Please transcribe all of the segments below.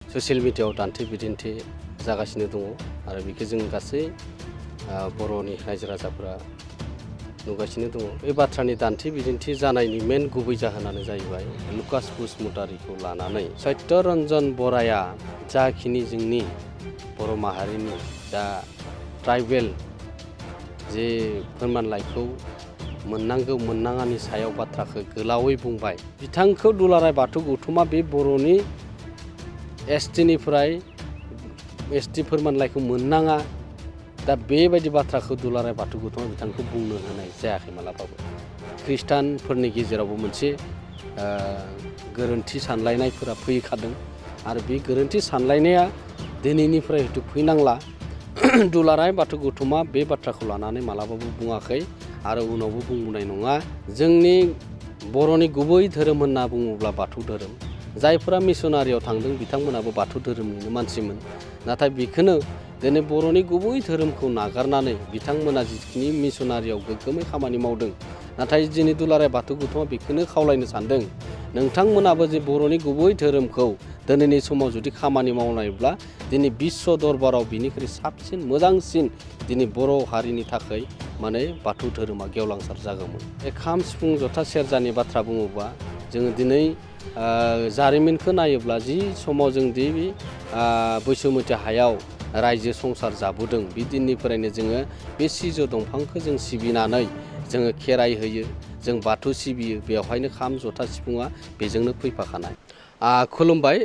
Social मिडियायाव दान्थे बिदिन्थे जागासिनो दङ आरो बेखौ जों गासै बर'नि रायजो राजाफोरा नुगासिनो दङ। बे बाथ्रानि दान्थे बिदिन्थि जानायनि मेन गुबै जाहोनानो जाहैबाय लुकास बसुमतारीखौ लानानै सत्यरन्जन बराया जाखिनि जोंनि बर' माहारिनि जा ट्राइबेल जे फोरमानलाइखौ मोननांगौ मोननाङानि सायाव बाथ्राखौ गोलावै बुंबाय। बिथांखौ दुलाराय बाथौ गौथुमा बे बर'नि एसटिनिफ्राय एसटि फोरमानलाइखौ मोननाङा, दा बेबायदि बाथ्राखौ दुलाराय बाथौ गौथुमा बिथांखौ बुंनो होनाय जायाखै मालाबाबो। ख्रिस्टानफोरनि गेजेरावबो मोनसे गोरोन्थि सानलायनायफोरा फैखादों आरो बे गोरोन्थि सानलायनाया दिनैनिफ्राय हयथ' फैनांला। दुलाराय बाथौ गौथुमा बे बाथ्राखौ लानानै मालाबाबो बुङाखै आरो उनावबो बुंबोनाय नङा। जोंनि बर'नि गुबै धोरोम होनना बुङोब्ला बाथौ धोरोम। जायफोरा मिसनारियाव थांदों बिथांमोनाबो बाथौ धोरोमनिनो मानसिमोन। नाथाय बेखौनो दिनै बर'नि गुबै धोरोमखौ नागारनानै बिथांमोना जिखिनि मिसनारियाव गोग्गोमै खामानि मावदों, नाथाय दिनै दुलाराय बाथौ गौथुमा बेखौनो खावलायनो सानदों, नोंथांमोनाबो जे बर'नि गुबै धोरोमखौ दिनैनि समाव जुदि खामानि मावनायब्ला दिनै बिश्व दरबाराव बिनिख्रुइ साबसिन मोजांसिन दिनै बर' हारिनि थाखाय माने बाथौ धोरोमा गेवलांसार जागौमोन। बे खाम सिफुं जथा सेरजानि बाथ्रा बुङोबा जोङो दिनै जारिमिनखौ नायोब्ला जि समाव जों दि बैसोमुथि हायाव रायजो संसार जाबोदों, बे दिननिफ्रायनो जोङो बे सिजौ दंफांखौ जों सिबिनानै जोङो खेराइ होयो, जों बाथौ सिबियो, बेवहायनो खाम जथा सिफुङा बेजोंनो फैफाखानाय। खुलुमबाय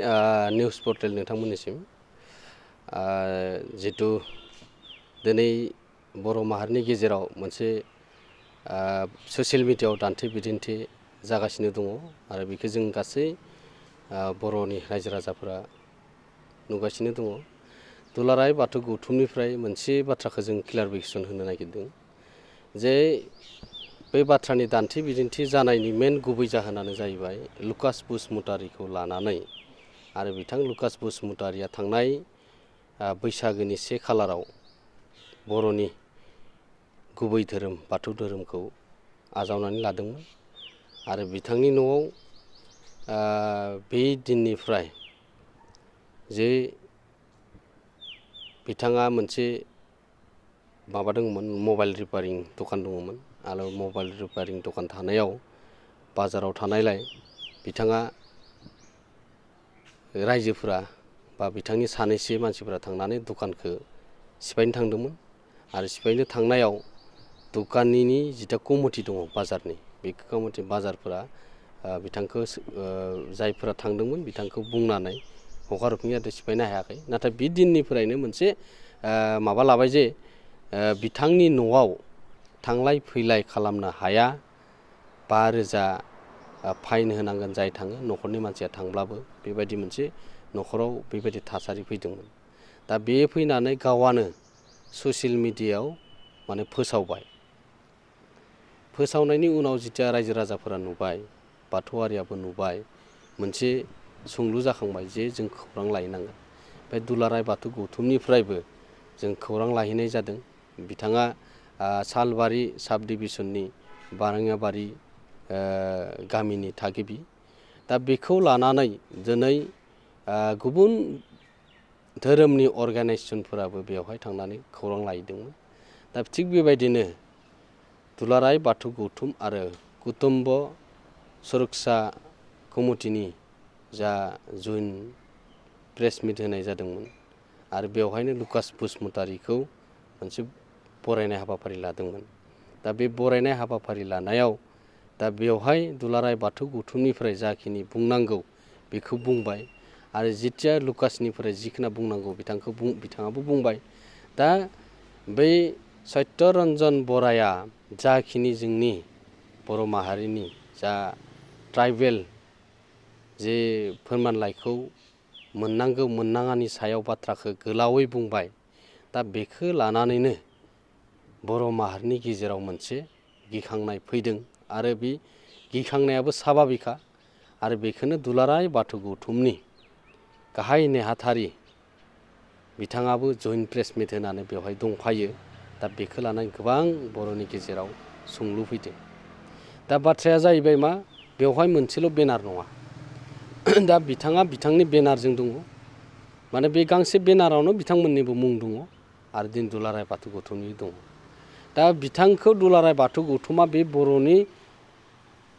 निउस पर्टेल नोंथांमोननिसिम। जितु दिनै बर' माहारिनि गेजेराव मोनसे ससियेल मिडियायाव दान्थे बिदिन्थे जागासिनो दङ आरो बेखौ जों गासै बर'नि रायजो राजाफोरा नुगासिनो दङ। दुलाराय बाथौ गौथुमनिफ्राय मोनसे बाथ्राखौ जों क्लियारिफिकेसन होनो नागिरदों जे बे बाथ्रानि दान्थे बिदिन्थि जानायनि मेन गुबै जाहोनानो जाहैबाय लुकास बसुमतारीखौ लानानै आरो बिथां लुकास बसुमतारीया थांनाय बैसागोनि 1 खालाराव बर'नि गुबै धोरोम बाथौ धोरोमखौ आजावनानै लादोंमोन आरो बिथांनि न'आव बे दिननिफ्राय जे बिथाङा मोनसे माबा दङमोन, मबाइल रिपेयारिं दखान दङमोन आरो मबाइल रिपेयारिं दखान थानायाव बाजाराव थानायलाय बिथाङा रायजोफोरा बा बिथांनि सानैसो मानसिफोरा थांनानै दखानखौ सिफायनो थांदोंमोन आरो सिफायनो थांनायाव दखाननि जिथा कमिटि दङ बाजारनि, बे कमिटि बाजारफोरा बिथांखौ जायफोरा थांदोंमोन बिथांखौ बुंनानै हगारहरफिननो जाहाथे सिफायनो हायाखै। नाथाय बे दिननिफ्रायनो मोनसे माबा लाबाय जे बिथांनि न'आव थांलाय फैलाय खालामनो हाया, 5,000 फाइन होनांगोन जाय थाङो, न'खरनि मानसिया थांब्लाबो बेबायदि मोनसे न'खराव बेबायदि थासारि फैदोंमोन। दा बे फैनानै गावआनो ससियेल मिडियायाव माने फोसावबाय। फोसावनायनि उनाव जिथिया रायजो राजाफोरा नुबाय, बाथौआरियाबो नुबाय, मोनसे सोंलु जाखांबाय जे जों खौरां लाहैनांगोन। बे दुलाराय बाथौ गौथुमनिफ्रायबो जों खौरां लाहैनाय जादों। बिथाङा सालबारि साब डिभिजननि बारङाबारि गामिनि थागिबि। दा बेखौ लानानै दिनै गुबुन धोरोमनि अर्गानाइजेसनफोराबो बेवहाय थांनानै खौरां लाहैदोंमोन। दा थिग बेबायदिनो दुलाराय बाथौ गौथुम आरो कुटुम्ब सुरक्षा कमिटिनि जा जइन्ट प्रेस मिट होनाय जादोंमोन आरो बेवहायनो लुकास बसुमतारीखौ मोनसे बरायनाय हाबाफारि लादोंमोन। दा बे बरायनाय हाबाफारि लानायाव दा बेवहाय दुलाराय बाथौ गौथुमनिफ्राय जाखिनि बुंनांगौ बेखौ बुंबाय आरो जिथिया लुकासनिफ्राय जिखिनि बुंनांगौ बिथाङाबो बुंबाय। दा बै सत्यरन्जन बराया जाखिनि जोंनि बर' माहारिनि जा ट्राइबेल जे फोरमानलाइखौ मोननांगौ मोननाङानि सायाव बाथ्राखौ गोलावै बुंबाय। दा बेखौ लानानैनो बर' माहारिनि गेजेराव मोनसे गिखांनाय फैदों आरो बे गिखांनायाबो साभाबिखा आरो बेखौनो दुलाराय बाथौ गौथुमनि गाहाय नेहाथारि बिथाङाबो जइन्ट प्रेस मिट होनानै बेवहाय दंफायो। दा बेखौ लानानै गोबां बर'नि गेजेराव सोंलु फैदों। दा बाथ्राया जाहैबाय मा, बेवहाय मोनसेल' बेनार नङा। दा बिथाङा बिथांनि बेनारजों दङ, माने बे गांसे बेनारावनो बिथांमोननिबो मुं दङ आरो दिन दुलाराय बाथौ गौथुमनि दङ। दा बिथांखौ दुलाराय बाथौ गौथुमा बे बर'नि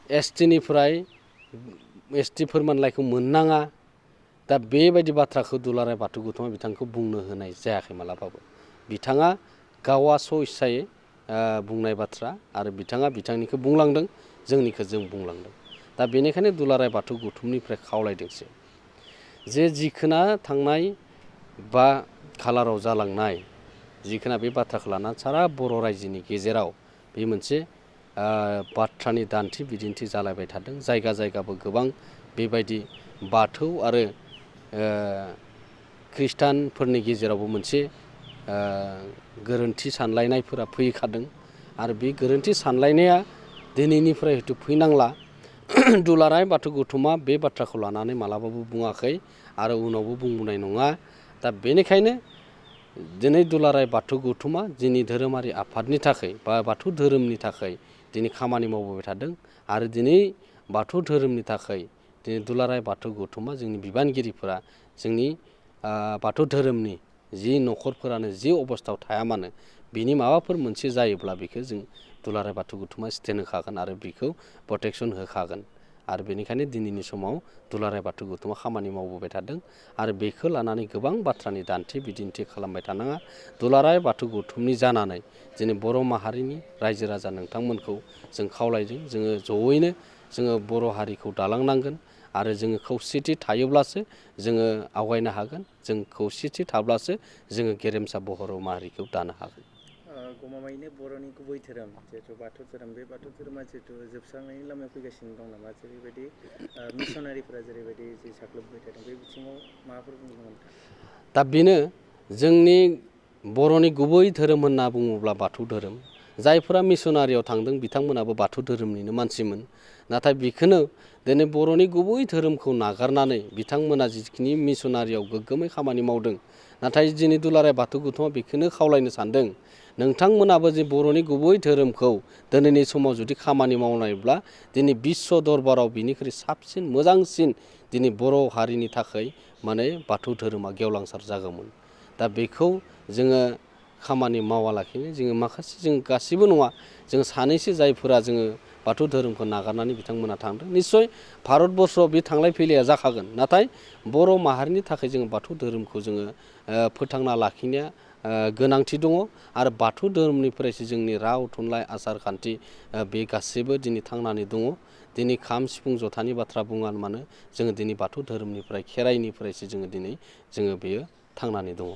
एसटिनिफ्राय एसटि फोरमानलाइखौ मोननाङा, दा बेबायदि बाथ्राखौ दुलाराय बाथौ गौथुमा बिथांखौ बुंनो होनाय जायाखै मालाबाबो। बिथाङा गावा स्व इस्सायै बुंनाय बाथ्रा आरो बिथाङा बिथांनिखौ बुंलांदों, जोंनिखौ जों बुंलांदों। दा बेनिखायनो दुलाराय बाथौ गौथुमनिफ्राय खावलायदोंसै जे जिखोना थांनाय बा खालाराव जालांनाय जिखोना बे बाथ्राखौ लानानै सारा बर' रायजोनि गेजेराव बे मोनसे बाथ्रानि दान्थि बिदिन्थि जालायबाय थादों। जायगा जायगाबो गोबां बेबायदि बाथौ आरो ख्रिस्टानफोरनि गेजेरावबो मोनसे गोरोन्थि सानलायनायफोरा फैखादों आरो बे गोरोन्थि सानलायनाया दिनैनिफ्राय हयथ' फैनांला। दुलाराय बाथौ गौथुमा बे बाथ्राखौ लानानै मालाबाबो बुङाखै आरो उनावबो बुंबोनाय नङा। दा बेनिखायनो दिनै दुलाराय बाथौ गौथुमा जोंनि धोरोमारि आफादनि थाखाय बा बाथौ धोरोमनि थाखाय दिनै खामानि मावबोबाय थादों आरो दिनै बाथौ धोरोमनि थाखाय दिनै दुलाराय बाथौ गौथुमा जोंनि बिबानगिरिफोरा जोंनि बाथौ धोरोमनि जि न'खरफोरानो जि अबस्थायाव थाया मानो बिनि माबाफोर मोनसे जायोब्ला बेखौ जों दुलाराय बाथौ गौथुमा स्टेन्ड होखागोन आरो बेखौ प्रटेक्सन होखागोन। आरो बेनिखायनो दिनैनि समाव दुलाराय बाथौ गौथुमा खामानि मावबोबाय थादों आरो बेखौ लानानै गोबां बाथ्रानि दान्थि बिदिन्थि खालामबाय थानाङा। दुलाराय बाथौ गौथुमनि जानानै जोंनि बर' माहारिनि रायजो राजा नोंथांमोनखौ जों खावलायदों, जोङो जयैनो जोङो बर' हारिखौ दालांनांगोन आरो जोङो खौसेथि थायोब्लासो जोङो आवगायनो हागोन। जों खौसेथि थाब्लासो जोङो गेरेमसा बर' माहारिखौ दानो हागोन। गमामायैनो बर'नि गुबै धोरोम जिहेथु बाथौ धोरोम, बे बाथौ धोरोमा जिहेतु जोबस्रांनायनि लामायाव फैगासिनो दं नामा? जेरैबायदि मिसनारिफोरा जेरैबायदि जि साग्लोबबाय थादों, बे बिथिङाव माबाफोर बुंनो नामा नोंथां? दा बेनो जोंनि बर'नि गुबै धोरोम होनना बुङोब्ला बाथौ धोरोम। जायफोरा मिसनारियाव थांदों बिथांमोनाबो बाथौ धोरोमनिनो मानसिमोन। नाथाय बेखौनो दिनै बर'नि गुबै धोरोमखौ नागारनानै बिथांमोना जिखिनि मिसनारियाव गोग्गोमै खामानि मावदों, नाथाय दिनै दुलाराय बाथौ गौथुमा बेखौनो खावलायनो सानदों, नोंथांमोनाबो जे बर'नि गुबै धोरोमखौ दिनैनि समाव जुदि खामानि मावनायब्ला दिनै बिश्व दरबाराव बिनिख्रुइ साबसिन मोजांसिन दिनै बर' हारिनि थाखाय माने बाथौ धोरोमा गेवलांसार जागौमोन। दा बेखौ जोङो खामानि मावालाखिनो जोङो माखासे जों गासिबो नङा, जों सानैसो जायफोरा जोङो बाथौ धोरोमखौ नागारनानै बिथांमोना थांदों। निस्सय भारतबर्सआव बे थांलाय फैलाया जाखागोन, नाथाय बर' माहारिनि थाखाय जोङो बाथौ धोरोमखौ जोङो फोथांना लाखिनाया गोनांथि दङ आरो बाथौ धोरोमनिफ्रायसो जोंनि राव थुनलाइ आसार खान्थि बे गासैबो दिनै थांनानै दङ। दिनै खाम सिफुं जथानि बाथ्रा बुङा मानो जोङो दिनै बाथौ धोरोमनिफ्राय खेराइनिफ्रायसो जोङो दिनै बेयो थांनानै दङ।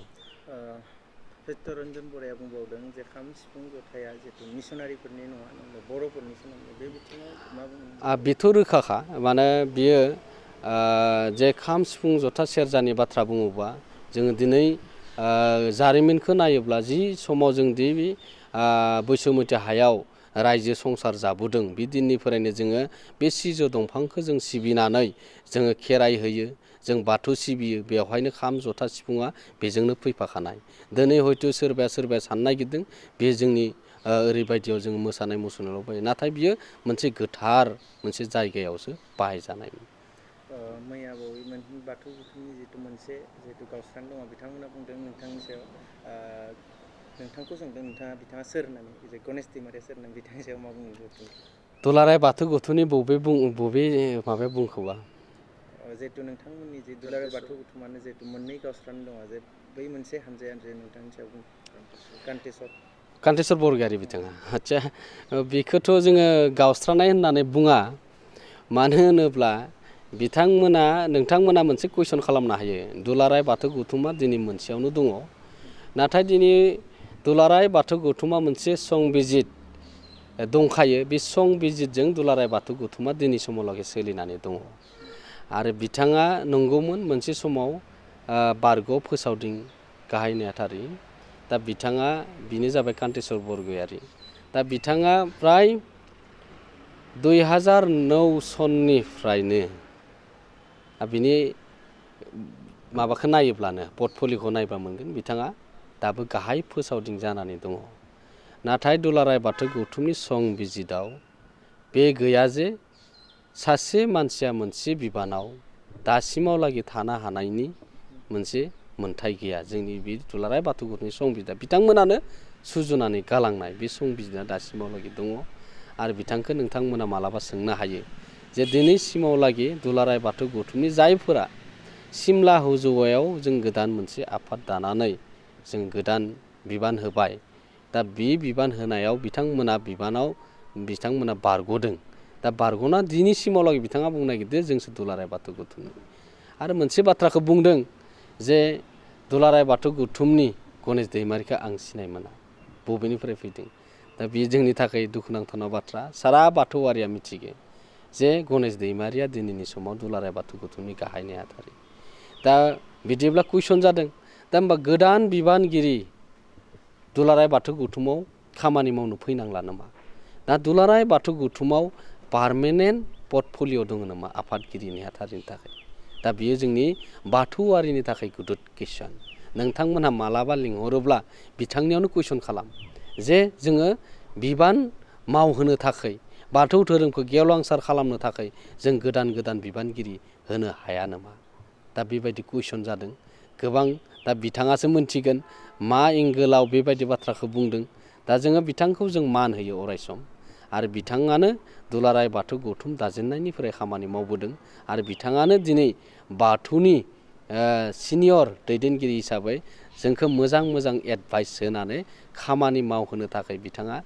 चित्तरन्जन बराया बुंबावदों जे खाम सिफुं जथाया जिहेतु मिसनारिफोरनि नङा, बर'फोरनिसो नंगौ। बे बिथिङाव मा बुङो? बेथ' रोखाखा, माने बियो जे खाम सिफुं जथा सेरजानि बाथ्रा बुङोबा जोङो दिनै जारिमिनखौ नायोब्ला जि समाव जों दि बैसुमुथि हायाव रायजो संसार जाबोदों, बे दिननिफ्रायनो जोङो बे सिजौ दंफांखौ जों सिबिनानै जोङो खेराइ होयो, जों बाथौ सिबियो। बेवहायनो खाम जथा सिफुङा बेजोंनो फैफाखानाय। दिनै हयथ' सोरबाया साननो नागिरदों बे जोंनि ओरैबायदियाव जों मोसानाय मुसुरनायल' बाहायो, नाथाय बियो मोनसे गोथार मोनसे जायगायावसो बाहायजानायमोन। मैया बावैमोन बाथौ गौथुमनि जिहेतु गावस्रानो दङ, बिथांमोना बुंदों नोंथांनि सायाव, नोंथांखौ सोंदों बिथाङा सोर होननानै, जे गणेश दैमारिया सोर होननानै, बिथांनि सायाव मा बुङो? दुलाराय बाथौ गौथुमनि बबे माबाया बुंखोबा? जिहेतु नोंथांमोननि जे दुलाराय बाथौ गौथुमानो जिहेतु मोननै गावस्रानो दङ, जे बै मोनसे हानजाया जे नोंथांनि सायाव बुङो कान्तेस्वर बरगयारी बिथाङा। आदसा, बेखौथ' जोङो गावस्रानाय होननानै बुङा। मानो होनोब्ला नोंथांमोना मोनसे कुइसन खालामनो हायो, दुलाराय बाथौ गौथुमा दिनै मोनसेयावनो दङ, नाथाय दिनै दुलाराय बाथौ गौथुमा मोनसे संबिजित दंखायो। बे संबिजितजों दुलाराय बाथौ गौथुमा दिनै समावलागै सोलिनानै दङ आरो बिथाङा नंगौमोन मोनसे समाव बारग'आव फोसावदिं गाहाय नेहाथारि। दा बिनो जाबाय कान्तेस्वर बरगयारी। दा बिथाङा फ्राय 2009 सननिफ्रायनो बिनि माबाखौ नायोब्लानो पर्टफलिय'खौ नायबा मोनगोन बिथाङा दाबो गाहाय फोसावदिं जानानै दङ। नाथाय दुलाराय बाथौ गौथुमनि संबिजितआव बे गैया जे सासे मानसिया मोनसे बिबानाव दासिमावलागै थानो हानायनि मोनसे मोन्थाय गैया जोंनि बे दुलाराय बाथौ गौथुमनि संबिजिदा बिथांमोनानो सुजुनानै गालांनाय बे संबिजिदा दासिमावलागि दङ आरो बिथांखौ नोंथांमोना मालाबा सोंनो हायो जे दिनैसिमावलागि दुलाराय बाथौ गौथुमनि जायफोरा सिमला हौजौआव जों गोदान मोनसे आफाद दानानै जों गोदान बिबान होबाय दा बे बिबान होनायाव बिथांमोना बारग'दों दा बारग'ना दिनैसिमावलागि बिथाङा बुंनो नागिरदों जोंसो दुलाराय बाथौ गौथुमनि आरो मोनसे बाथ्राखौ बुंदों जे दुलाराय बाथौ गौथुमनि गणेश दैमारिखौ आं सिनाय मोना बबेनिफ्राय फैदों दा बेयो जोंनि थाखाय दुखुनांथाव बाथ्रा सारा बाथौआरिया मिथिगौ जे गणेश दैमारिया दिनैनि समाव दुलाराय बाथौ गौथुमनि गाहाय नेहाथारि दा बिदिब्ला कुइसन जादों दा होमबा गोदान बिबानगिरि दुलाराय बाथौ गौथुमाव खामानि मावनो फैनांला नामा दा दुलाराय बाथौ गौथुमाव पार्मानेन्ट पर्टफलिय' दङ नामा आफादगिरि नेहाथारिनि थाखाय दा बियो जोंनि बाथौआरिनि थाखाय गुदुत कुइसन नोंथांमोनहा मालाबा लिंहरोब्ला बिथांनियावनो कुइसन खालाम जे जोङो बिबान मावहोनो थाखाय बाथौ धोरोमखौ गेवलांसार खालामनो थाखाय जों गोदान बिबानगिरि होनो हाया नामा दा बेबायदि कुइसन जादों गोबां दा बिथाङासो मोनथिगोन मा एंगोलाव बेबायदि बाथ्राखौ बुंदों दा जोङो बिथांखौ जों मान होयो अरायसम आरो बिथाङानो दुलाराय बाथौ गौथुम दाजेननायनिफ्राय खामानि मावबोदों आरो बिथाङानो दिनै बाथौनि सिनियर दैदेनगिरि हिसाबै जोंखौ मोजां एडभाइस होनानै खामानि मावहोनो थाखाय बिथाङा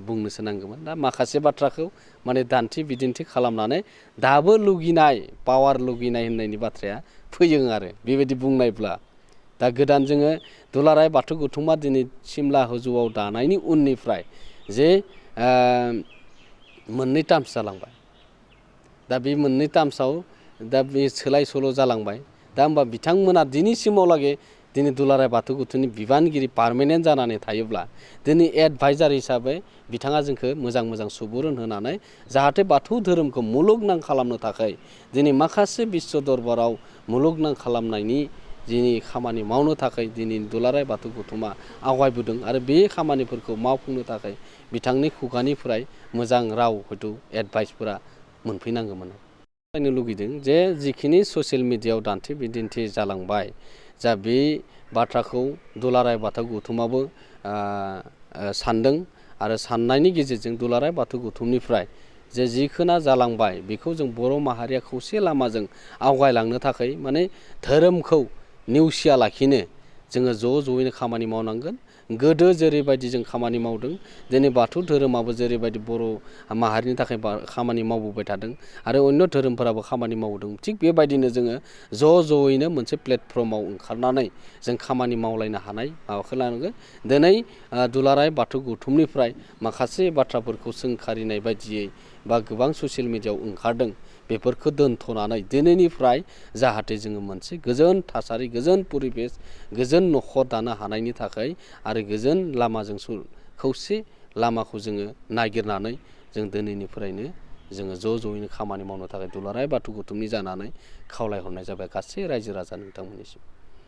बुंनोसो नांगौमोन दा माखासे बाथ्राखौ माने दान्थे बिदिन्थि खालामनानै दाबो लुगिनाय पावार लुगिनाय होननायनि बाथ्राया फैयो आरो बेबायदि बुंनायब्ला दा गोदान जोङो दुलाराय बाथौ गौथुमा दिनै सिमला हौजौआव दानायनि उननिफ्राय जे मोननै टार्म्स जालांबाय दा बे मोननै टार्म्सआव दा बे सोलाय सोल' जालांबाय दा होमबा बिथांमोना दिनैसिमावलागै दिनै दुलाराय बाथौ गौथुमनि बिबानगिरि पार्मानेन्ट जानानै थायोब्ला दिनै एडभाइजार हिसाबै बिथाङा जोंखौ मोजां सुबुरुन होनानै जाहाथे बाथौ धोरोमखौ मुलुगनां खालामनो थाखाय दिनै माखासे बिश्व दरबाराव मुलुगनां खालामनायनि दिनै खामानि मावनो थाखाय दिनै दुलाराय बाथौ गौथुमा आवगायबोदों आरो बे खामानिफोरखौ मावफुंनो थाखाय बिथांनि खुगानिफ्राय मोजां राव हयथ' एडभाइसफोरा मोनफैनांगौमोन नायनो लुगैदों जे जिखिनि ससियेल मिडियायाव दान्थे बिदिन्थि जालांबाय जा बे बाथ्राखौ दुलाराय बाथौ गौथुमाबो सानदों आरो साननायनि गेजेरजों दुलाराय बाथौ गौथुमनिफ्राय जे जिखोना जालांबाय बेखौ जों बर' माहारिया खौसे लामाजों आवगायलांनो थाखाय माने धोरोमखौ नेवसिया लाखिनो जोङो ज'यैनो खामानि मावनांगोन गोदो जेरैबायदि जों खामानि मावदों दिनै बाथौ धोरोमाबो जेरैबायदि बर' माहारिनि थाखाय खामानि मावबोबाय थादों आरो अन्य धोरोमफोराबो खामानि मावदों थिग बेबायदिनो जोङो ज'यैनो मोनसे प्लेटफर्माव ओंखारनानै जों खामानि मावलायनो हानाय माबाखौ लानांगोन दिनै दुलाराय बाथौ गौथुमनिफ्राय माखासे बाथ्राफोरखौ सोंखारिनाय बायदियै बा गोबां ससियेल मिडियायाव ओंखारदों बेफोरखौ दोनथ'नानै दिनैनिफ्राय जाहाथे जोङो मोनसे गोजोन थासारि गोजोन परिबेस गोजोन न'खर दानो हानायनि थाखाय आरो गोजोन लामाजों खौसे लामाखौ जोङो नागिरनानै जों दिनैनिफ्रायनो जोङो ज'यैनो खामानि मावनो थाखाय दुलाराय बाथौ गौथुमनि जानानै खावलायहरनाय जाबाय गासै रायजो राजा नोंथांमोननिसिम